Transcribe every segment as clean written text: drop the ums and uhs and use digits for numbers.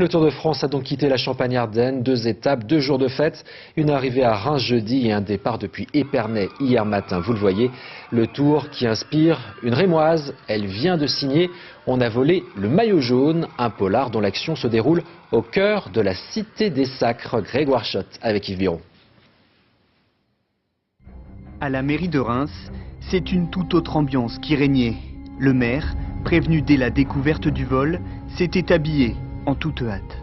Le Tour de France a donc quitté la Champagne-Ardenne, 2 étapes, 2 jours de fête, une arrivée à Reims jeudi et un départ depuis Épernay hier matin. Vous le voyez, le Tour qui inspire une Rémoise, elle vient de signer « On a volé le maillot jaune », un polar dont l'action se déroule au cœur de la cité des Sacres. Grégoire Schott avec Yves Biron. À la mairie de Reims, c'est une toute autre ambiance qui régnait. Le maire, prévenu dès la découverte du vol, s'était habillé en toute hâte.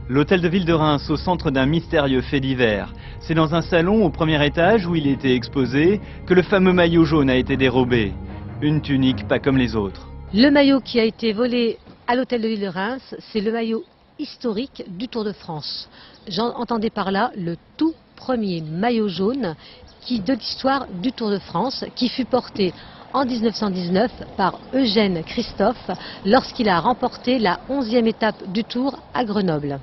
L'hôtel de ville de Reims, au centre d'un mystérieux fait divers. C'est dans un salon au premier étage où il était exposé que le fameux maillot jaune a été dérobé. Une tunique pas comme les autres. Le maillot qui a été volé à l'hôtel de ville de Reims, c'est le maillot historique du Tour de France. J'entendais par là le tout premier maillot jaune de l'histoire du Tour de France, qui fut porté en 1919 par Eugène Christophe lorsqu'il a remporté la 11e étape du Tour à Grenoble.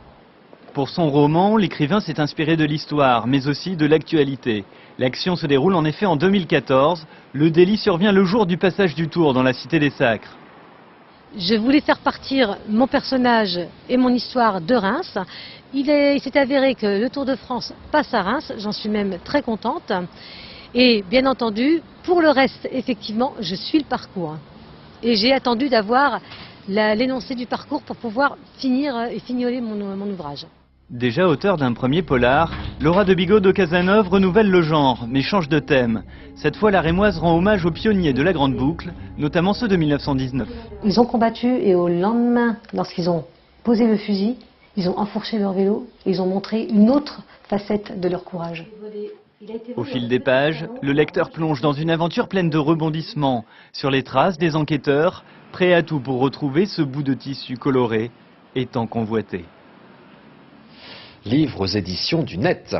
Pour son roman, l'écrivain s'est inspiré de l'histoire, mais aussi de l'actualité. L'action se déroule en effet en 2014. Le délit survient le jour du passage du Tour dans la cité des Sacres. Je voulais faire partir mon personnage et mon histoire de Reims. Il s'est avéré que le Tour de France passe à Reims, j'en suis même très contente. Et bien entendu, pour le reste, effectivement, je suis le parcours. Et j'ai attendu d'avoir l'énoncé du parcours pour pouvoir finir et fignoler mon ouvrage. Déjà auteur d'un premier polar, Laura de Bigot de Cazeneuve renouvelle le genre, mais change de thème. Cette fois, la Rémoise rend hommage aux pionniers de la Grande Boucle, notamment ceux de 1919. Ils ont combattu et au lendemain, lorsqu'ils ont posé le fusil, ils ont enfourché leur vélo et ils ont montré une autre facette de leur courage. Au fil des pages, le lecteur plonge dans une aventure pleine de rebondissements, sur les traces des enquêteurs, prêts à tout pour retrouver ce bout de tissu coloré et tant convoité. Livre aux éditions du Net.